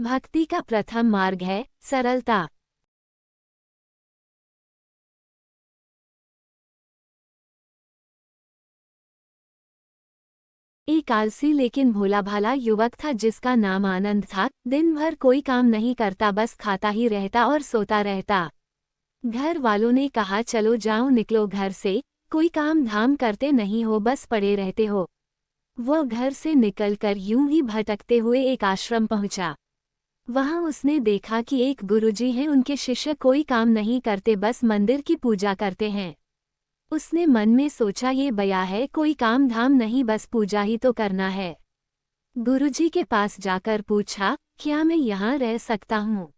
भक्ति का प्रथम मार्ग है सरलता। एक आलसी लेकिन भोला भाला युवक था जिसका नाम आनंद था। दिन भर कोई काम नहीं करता, बस खाता ही रहता और सोता रहता। घर वालों ने कहा चलो जाओ निकलो घर से, कोई काम धाम करते नहीं हो, बस पड़े रहते हो। वह घर से निकलकर यूं ही भटकते हुए एक आश्रम पहुंचा। वहां उसने देखा कि एक गुरुजी हैं, उनके शिष्य कोई काम नहीं करते, बस मंदिर की पूजा करते हैं। उसने मन में सोचा ये बया है, कोई काम धाम नहीं, बस पूजा ही तो करना है। गुरुजी के पास जाकर पूछा, क्या मैं यहाँ रह सकता हूँ?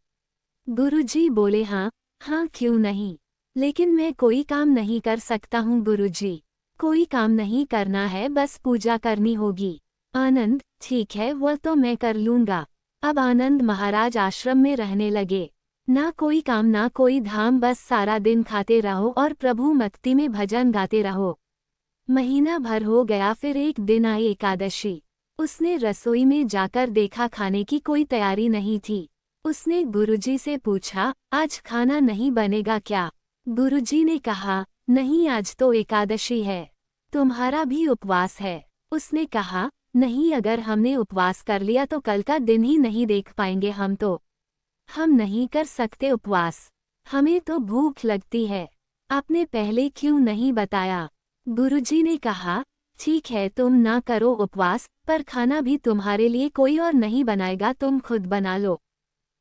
गुरुजी बोले हाँ हाँ क्यों नहीं, लेकिन मैं कोई काम नहीं कर सकता हूँ गुरुजी। कोई काम नहीं करना है, बस पूजा करनी होगी। आनंद ठीक है, वह तो मैं कर लूँगा। अब आनंद महाराज आश्रम में रहने लगे। ना कोई काम ना कोई धाम, बस सारा दिन खाते रहो और प्रभु भक्ति में भजन गाते रहो। महीना भर हो गया, फिर एक दिन आई एकादशी। उसने रसोई में जाकर देखा खाने की कोई तैयारी नहीं थी। उसने गुरुजी से पूछा, आज खाना नहीं बनेगा क्या? गुरुजी ने कहा, नहीं आज तो एकादशी है, तुम्हारा भी उपवास है। उसने कहा, नहीं, अगर हमने उपवास कर लिया तो कल का दिन ही नहीं देख पाएंगे हम नहीं कर सकते उपवास, हमें तो भूख लगती है। आपने पहले क्यों नहीं बताया? गुरुजी ने कहा, ठीक है तुम ना करो उपवास, पर खाना भी तुम्हारे लिए कोई और नहीं बनाएगा, तुम खुद बना लो।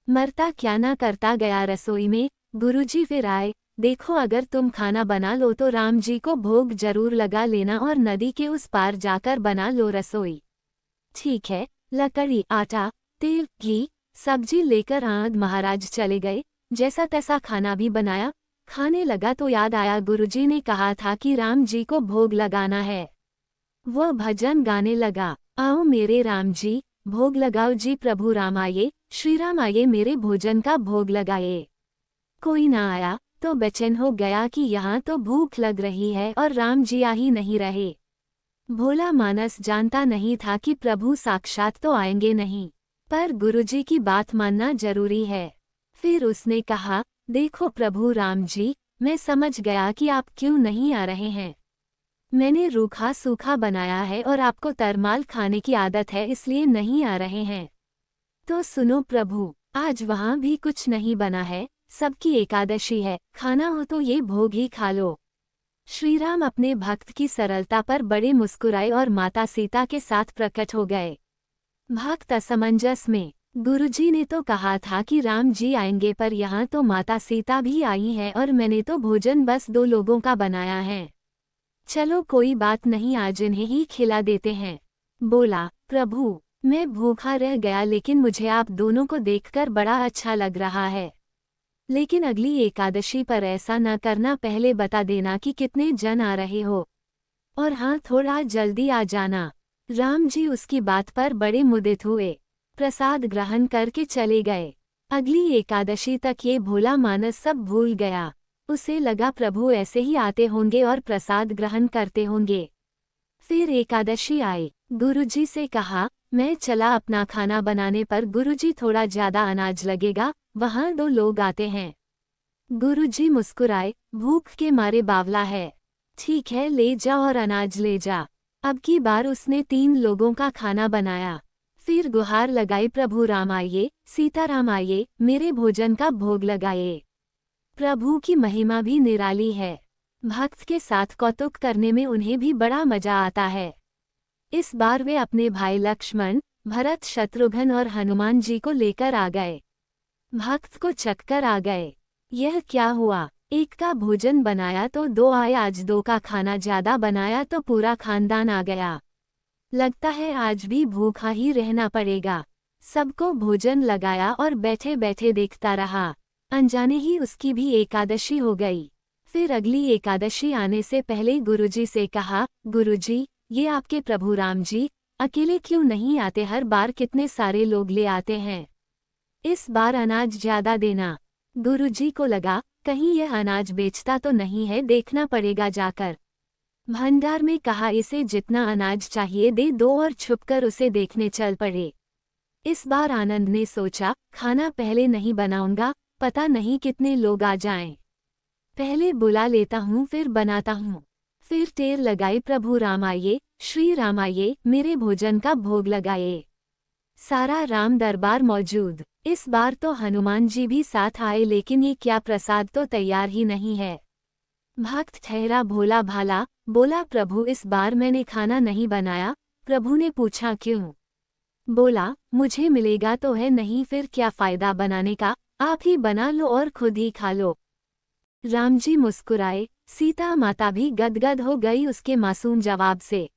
मरता क्या ना करता गया रसोई में। गुरुजी फिर आए, देखो अगर तुम खाना बना लो तो राम जी को भोग जरूर लगा लेना और नदी के उस पार जाकर बना लो रसोई। ठीक है। लकड़ी, आटा, तेल, घी, सब्जी लेकर आनंद महाराज चले गए। जैसा तैसा खाना भी बनाया। खाने लगा तो याद आया गुरुजी ने कहा था कि राम जी को भोग लगाना है। वह भजन गाने लगा, आओ मेरे राम जी भोग लगाओ जी, प्रभु राम आए, श्री राम आए, मेरे भोजन का भोग लगाए। कोई ना आया तो बेचैन हो गया कि यहाँ तो भूख लग रही है और राम जी आ ही नहीं रहे। भोला मानस जानता नहीं था कि प्रभु साक्षात तो आएंगे नहीं, पर गुरुजी की बात मानना जरूरी है। फिर उसने कहा, देखो प्रभु राम जी, मैं समझ गया कि आप क्यों नहीं आ रहे हैं। मैंने रूखा सूखा बनाया है और आपको तरमाल खाने की आदत है, इसलिए नहीं आ रहे हैं। तो सुनो प्रभु, आज वहाँ भी कुछ नहीं बना है, सबकी एकादशी है, खाना हो तो ये भोग ही खा लो। श्रीराम अपने भक्त की सरलता पर बड़े मुस्कुराए और माता सीता के साथ प्रकट हो गए। भक्त असमंजस में, गुरुजी ने तो कहा था कि राम जी आएंगे, पर यहाँ तो माता सीता भी आई है और मैंने तो भोजन बस 2 लोगों का बनाया है। चलो कोई बात नहीं, आज इन्हें ही खिला देते हैं। बोला, प्रभु मैं भूखा रह गया, लेकिन मुझे आप दोनों को देखकर बड़ा अच्छा लग रहा है। लेकिन अगली एकादशी पर ऐसा न करना, पहले बता देना कि कितने जन आ रहे हो, और हाँ थोड़ा जल्दी आ जाना। राम जी उसकी बात पर बड़े मुदित हुए, प्रसाद ग्रहण करके चले गए। अगली एकादशी तक ये भोला मानस सब भूल गया। उसे लगा प्रभु ऐसे ही आते होंगे और प्रसाद ग्रहण करते होंगे। फिर एकादशी आई। गुरुजी से कहा, मैं चला अपना खाना बनाने पर। गुरुजी थोड़ा ज्यादा अनाज लगेगा, वहाँ 2 लोग आते हैं। गुरुजी मुस्कुराए, भूख के मारे बावला है। ठीक है ले जा और अनाज ले जा। अब की बार उसने 3 लोगों का खाना बनाया। फिर गुहार लगाई, प्रभु राम आइए, सीताराम आइए, मेरे भोजन का भोग लगाए। प्रभु की महिमा भी निराली है। भक्त के साथ कौतुक करने में उन्हें भी बड़ा मजा आता है। इस बार वे अपने भाई लक्ष्मण, भरत, शत्रुघ्न और हनुमान जी को लेकर आ गए। भक्त को चक्कर आ गए, यह क्या हुआ? एक का भोजन बनाया तो 2 आए, आज 2 का खाना ज्यादा बनाया तो पूरा खानदान आ गया। लगता है आज भी भूखा ही रहना पड़ेगा। सबको भोजन लगाया और बैठे बैठे देखता रहा। अनजाने ही उसकी भी एकादशी हो गई। फिर अगली एकादशी आने से पहले गुरुजी से कहा, गुरुजी ये आपके प्रभु राम जी अकेले क्यों नहीं आते? हर बार कितने सारे लोग ले आते हैं, इस बार अनाज ज्यादा देना। गुरुजी को लगा कहीं यह अनाज बेचता तो नहीं है, देखना पड़ेगा जाकर। भंडार में कहा, इसे जितना अनाज चाहिए दे दो, और छुपकर उसे देखने चल पड़े। इस बार आनंद ने सोचा, खाना पहले नहीं बनाऊंगा, पता नहीं कितने लोग आ जाएं। पहले बुला लेता हूँ फिर बनाता हूँ। फिर टेर लगाई, प्रभु राम आइए, श्री राम आइए, मेरे भोजन का भोग लगाइए। सारा राम दरबार मौजूद। इस बार तो हनुमान जी भी साथ आए, लेकिन ये क्या प्रसाद तो तैयार ही नहीं है। भक्त ठहरा भोला भाला, बोला प्रभु इस बार मैंने खाना नहीं बनाया। प्रभु ने पूछा क्यों? बोला मुझे मिलेगा तो है नहीं, फिर क्या फायदा बनाने का, आप ही बना लो और खुद ही खा लो। राम जी मुस्कुराए, सीता माता भी गदगद हो गई उसके मासूम जवाब से।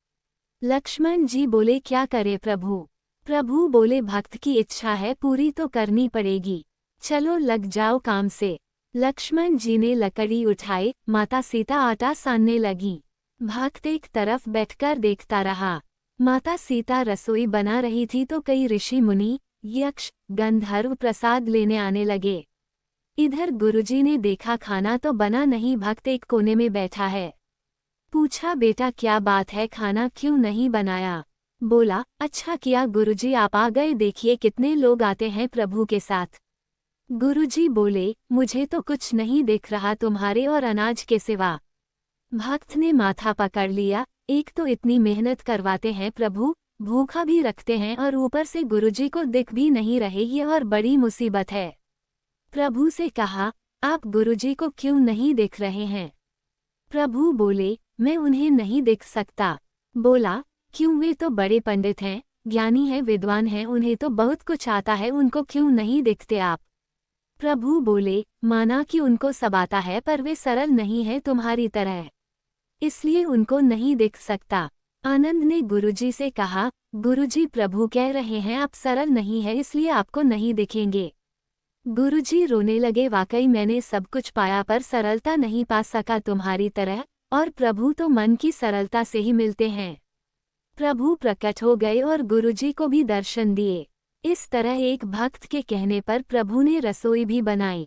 लक्ष्मण जी बोले क्या करे प्रभु? प्रभु बोले भक्त की इच्छा है, पूरी तो करनी पड़ेगी, चलो लग जाओ काम से। लक्ष्मण जी ने लकड़ी उठाई, माता सीता आटा सानने लगी। भक्त एक तरफ बैठकर देखता रहा। माता सीता रसोई बना रही थी तो कई ऋषि मुनि, यक्ष, गंधर्व प्रसाद लेने आने लगे। इधर गुरुजी ने देखा खाना तो बना नहीं, भक्त एक कोने में बैठा है। पूछा बेटा क्या बात है, खाना क्यों नहीं बनाया? बोला अच्छा किया गुरुजी आप आ गए, देखिए कितने लोग आते हैं प्रभु के साथ। गुरुजी बोले मुझे तो कुछ नहीं दिख रहा तुम्हारे और अनाज के सिवा। भक्त ने माथा पकड़ लिया, एक तो इतनी मेहनत करवाते हैं प्रभु, भूखा भी रखते हैं और ऊपर से गुरुजी को दिख भी नहीं रहे, ये और बड़ी मुसीबत है। प्रभु से कहा आप गुरुजी को क्यों नहीं दिख रहे हैं? प्रभु बोले मैं उन्हें नहीं दिख सकता। बोला क्यों? वे तो बड़े पंडित हैं, ज्ञानी हैं, विद्वान हैं, उन्हें तो बहुत कुछ आता है, उनको क्यों नहीं दिखते आप? प्रभु बोले माना कि उनको सब आता है पर वे सरल नहीं है तुम्हारी तरह, इसलिए उनको नहीं दिख सकता। आनंद ने गुरुजी से कहा गुरुजी प्रभु कह रहे हैं आप सरल नहीं है इसलिए आपको नहीं दिखेंगे। गुरुजी रोने लगे, वाकई मैंने सब कुछ पाया पर सरलता नहीं पा सका तुम्हारी तरह, और प्रभु तो मन की सरलता से ही मिलते हैं। प्रभु प्रकट हो गए और गुरुजी को भी दर्शन दिए। इस तरह एक भक्त के कहने पर प्रभु ने रसोई भी बनाई।